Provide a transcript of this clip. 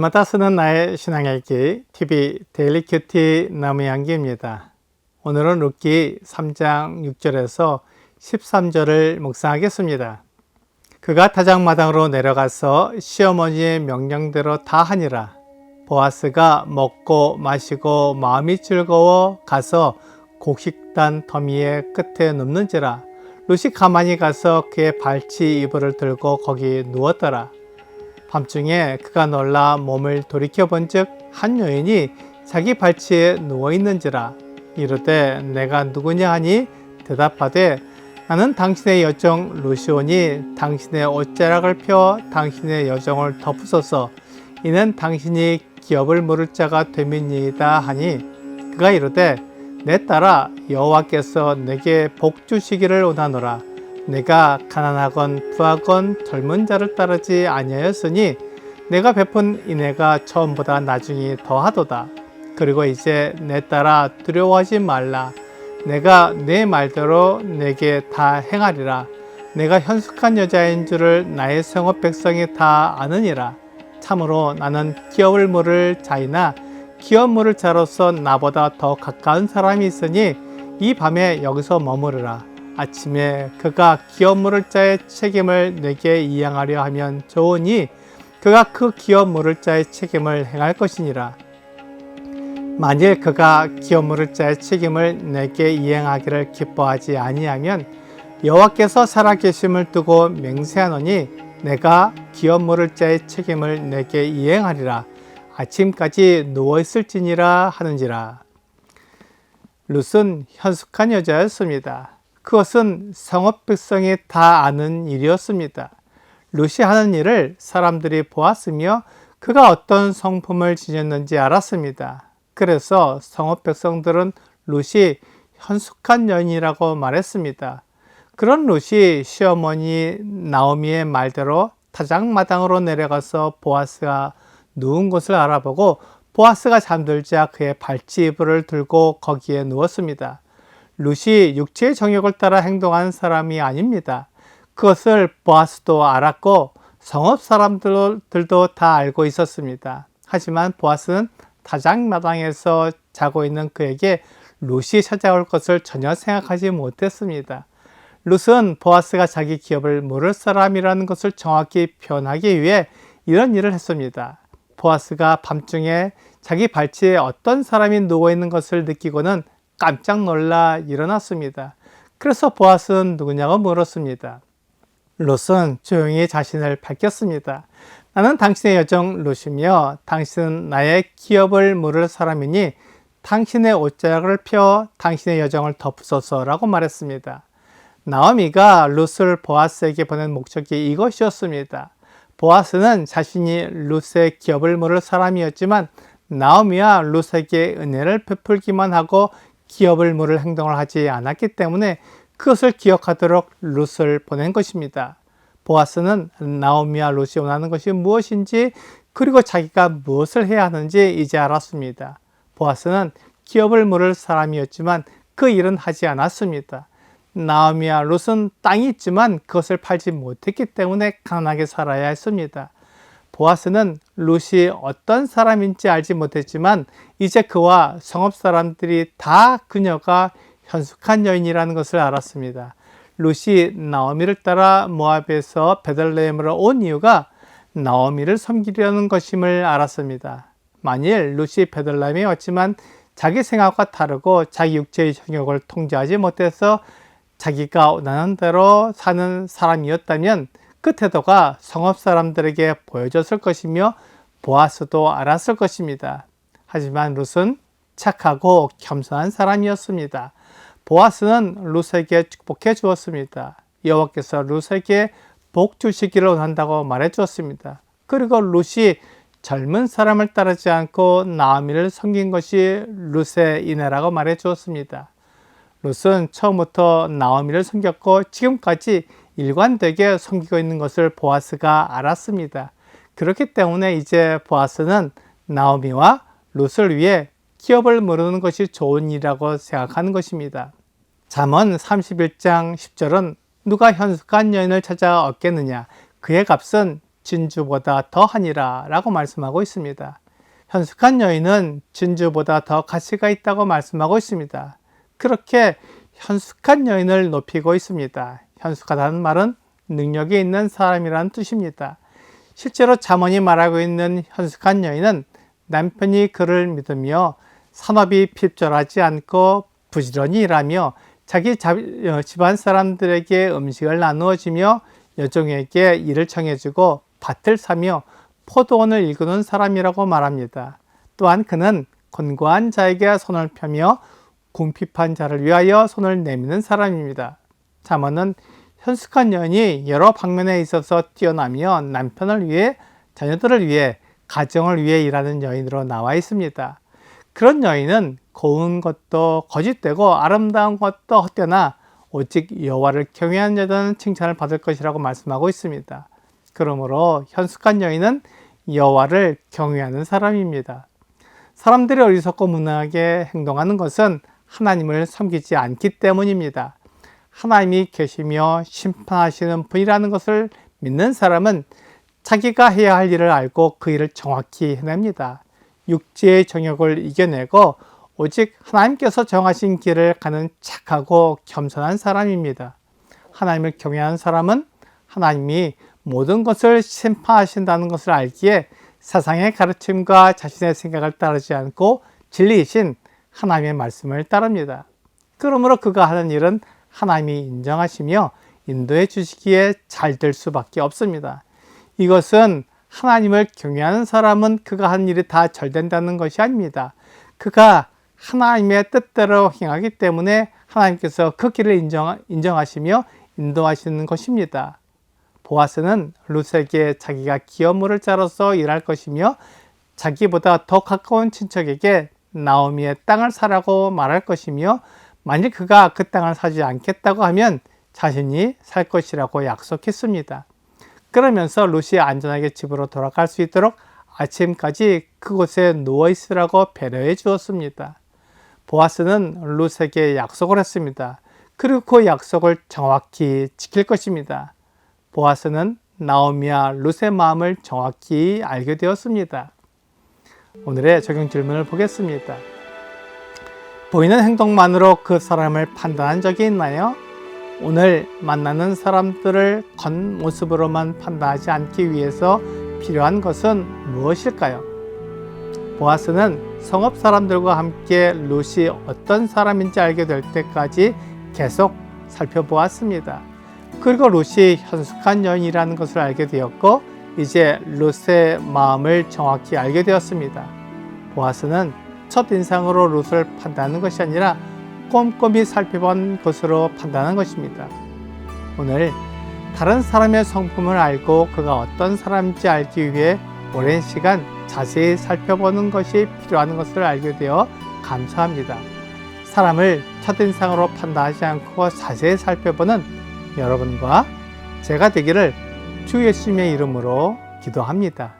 날마다 쓰는 나의 신앙읽기 TV 데일리 큐티 나무향기입니다. 오늘은 룻기 3장 6절에서 13절을 묵상하겠습니다. 그가 타작마당으로 내려가서 시어머니의 명령대로 다 하니라. 보아스가 먹고 마시고 마음이 즐거워 가서 곡식단 더미의 끝에 눕는지라. 룻이 가만히 가서 그의 발치 이불을 들고 거기 누웠더라. 밤중에 그가 놀라 몸을 돌이켜본즉 한 여인이 자기 발치에 누워있는지라. 이르되 내가 누구냐 하니 대답하되 나는 당신의 여종 룻이오니 당신의 옷자락을 펴 당신의 여종을 덮으소서. 이는 당신이 기업을 물을 자가 됨이니이다 하니 그가 이르되 내 딸아 여호와께서 내게 복 주시기를 원하노라. 내가 가난하건 부하건 젊은 자를 따르지 아니하였으니 내가 베푼 인애가 처음보다 나중이 더하도다. 그리고 이제 내 딸아 두려워하지 말라. 내가 내 말대로 내게 다 행하리라. 내가 현숙한 여자인 줄을 나의 성읍 백성이 다 아느니라. 참으로 나는 기업을 물을 자이나 기업 물을 자로서 나보다 더 가까운 사람이 있으니 이 밤에 여기서 머무르라. 아침에 그가 기업 물을 자의 책임을 내게 이행하려 하면 좋으니 그가 그 기업 물을 자의 책임을 행할 것이니라. 만일 그가 기업 물을 자의 책임을 내게 이행하기를 기뻐하지 아니하면 여호와께서 살아계심을 두고 맹세하노니 내가 기업 물을 자의 책임을 내게 이행하리라. 아침까지 누워있을지니라 하는지라. 룻은 현숙한 여자였습니다. 그것은 성읍 백성이 다 아는 일이었습니다. 룻이 하는 일을 사람들이 보았으며 그가 어떤 성품을 지녔는지 알았습니다. 그래서 성읍 백성들은 룻이 현숙한 여인이라고 말했습니다. 그런 룻이 시어머니 나오미의 말대로 타작마당으로 내려가서 보아스가 누운 곳을 알아보고 보아스가 잠들자 그의 발치 이불을 들고 거기에 누웠습니다. 룻이 육체의 정욕을 따라 행동한 사람이 아닙니다. 그것을 보아스도 알았고 성읍 사람들도 다 알고 있었습니다. 하지만 보아스는 타작마당에서 자고 있는 그에게 룻이 찾아올 것을 전혀 생각하지 못했습니다. 룻은 보아스가 자기 기업을 물을 사람이라는 것을 정확히 표현하기 위해 이런 일을 했습니다. 보아스가 밤중에 자기 발치에 어떤 사람이 누워있는 것을 느끼고는 깜짝 놀라 일어났습니다. 그래서 보아스는 누구냐고 물었습니다. 룻은 조용히 자신을 밝혔습니다. 나는 당신의 여종 룻이며 당신은 나의 기업을 물을 사람이니 당신의 옷자락을 펴 당신의 여종을 덮으소서라고 말했습니다. 나오미가 룻을 보아스에게 보낸 목적이 이것이었습니다. 보아스는 자신이 룻의 기업을 물을 사람이었지만 나오미와 룻에게 은혜를 베풀기만 하고 기업을 물을 행동을 하지 않았기 때문에 그것을 기억하도록 룻을 보낸 것입니다. 보아스는 나오미와 룻이 원하는 것이 무엇인지 그리고 자기가 무엇을 해야 하는지 이제 알았습니다. 보아스는 기업을 물을 사람이었지만 그 일은 하지 않았습니다. 나오미와 룻은 땅이 있지만 그것을 팔지 못했기 때문에 가난하게 살아야 했습니다. 보아스는 룻이 어떤 사람인지 알지 못했지만 이제 그와 성읍 사람들이 다 그녀가 현숙한 여인이라는 것을 알았습니다. 룻이 나오미를 따라 모압에서 베들레헴으로 온 이유가 나오미를 섬기려는 것임을 알았습니다. 만일 룻이 베들레헴에 왔지만 자기 생각과 다르고 자기 육체의 정욕을 통제하지 못해서 자기가 원하는 대로 사는 사람이었다면 그 태도가 성읍 사람들에게 보여졌을 것이며 보아스도 알았을 것입니다. 하지만 룻은 착하고 겸손한 사람이었습니다. 보아스는 룻에게 축복해 주었습니다. 여호와께서 룻에게 복 주시기를 원한다고 말해 주었습니다. 그리고 룻이 젊은 사람을 따르지 않고 나오미를 섬긴 것이 룻의 인애라고 말해 주었습니다. 룻은 처음부터 나오미를 섬겼고 지금까지 일관되게 섬기고 있는 것을 보아스가 알았습니다. 그렇기 때문에 이제 보아스는 나오미와 룻을 위해 기업을 물으는 것이 좋은 일이라고 생각하는 것입니다. 잠언 31장 10절은 누가 현숙한 여인을 찾아 얻겠느냐? 그의 값은 진주보다 더하니라 라고 말씀하고 있습니다. 현숙한 여인은 진주보다 더 가치가 있다고 말씀하고 있습니다. 그렇게 현숙한 여인을 높이고 있습니다. 현숙하다는 말은 능력이 있는 사람이라는 뜻입니다. 실제로 잠언이 말하고 있는 현숙한 여인은 남편이 그를 믿으며 산업이 필절하지 않고 부지런히 일하며 자기 집안 사람들에게 음식을 나누어 주며 여종에게 일을 청해주고 밭을 사며 포도원을 일구는 사람이라고 말합니다. 또한 그는 곤고한 자에게 손을 펴며 궁핍한 자를 위하여 손을 내미는 사람입니다. 잠언은 현숙한 여인이 여러 방면에 있어서 뛰어나며 남편을 위해, 자녀들을 위해, 가정을 위해 일하는 여인으로 나와 있습니다. 그런 여인은 고운 것도 거짓되고 아름다운 것도 헛되나 오직 여호와를 경외하는 여자는 칭찬을 받을 것이라고 말씀하고 있습니다. 그러므로 현숙한 여인은 여호와를 경외하는 사람입니다. 사람들이 어리석고 무능하게 행동하는 것은 하나님을 섬기지 않기 때문입니다. 하나님이 계시며 심판하시는 분이라는 것을 믿는 사람은 자기가 해야 할 일을 알고 그 일을 정확히 해냅니다. 육체의 정욕을 이겨내고 오직 하나님께서 정하신 길을 가는 착하고 겸손한 사람입니다. 하나님을 경외하는 사람은 하나님이 모든 것을 심판하신다는 것을 알기에 세상의 가르침과 자신의 생각을 따르지 않고 진리이신 하나님의 말씀을 따릅니다. 그러므로 그가 하는 일은 하나님이 인정하시며 인도해 주시기에 잘 될 수밖에 없습니다. 이것은 하나님을 경외하는 사람은 그가 하는 일이 다 잘 된다는 것이 아닙니다. 그가 하나님의 뜻대로 행하기 때문에 하나님께서 그 길을 인정하시며 인도하시는 것입니다. 보아스는 룻에게 자기가 기업물을 짜로서 일할 것이며 자기보다 더 가까운 친척에게 나오미의 땅을 사라고 말할 것이며 만일 그가 그 땅을 사지 않겠다고 하면 자신이 살 것이라고 약속했습니다. 그러면서 룻이 안전하게 집으로 돌아갈 수 있도록 아침까지 그곳에 누워 있으라고 배려해 주었습니다. 보아스는 룻에게 약속을 했습니다. 그리고 그 약속을 정확히 지킬 것입니다. 보아스는 나오미와 룻의 마음을 정확히 알게 되었습니다. 오늘의 적용 질문을 보겠습니다. 보이는 행동만으로 그 사람을 판단한 적이 있나요? 오늘 만나는 사람들을 겉모습으로만 판단하지 않기 위해서 필요한 것은 무엇일까요? 보아스는 성읍 사람들과 함께 룻이 어떤 사람인지 알게 될 때까지 계속 살펴보았습니다. 그리고 룻이 현숙한 여인이라는 것을 알게 되었고 이제 룻의 마음을 정확히 알게 되었습니다. 보아스는 첫인상으로 룻을 판단하는 것이 아니라 꼼꼼히 살펴본 것으로 판단하는 것입니다. 오늘 다른 사람의 성품을 알고 그가 어떤 사람인지 알기 위해 오랜 시간 자세히 살펴보는 것이 필요한 것을 알게 되어 감사합니다. 사람을 첫인상으로 판단하지 않고 자세히 살펴보는 여러분과 제가 되기를 주 예수님의 이름으로 기도합니다.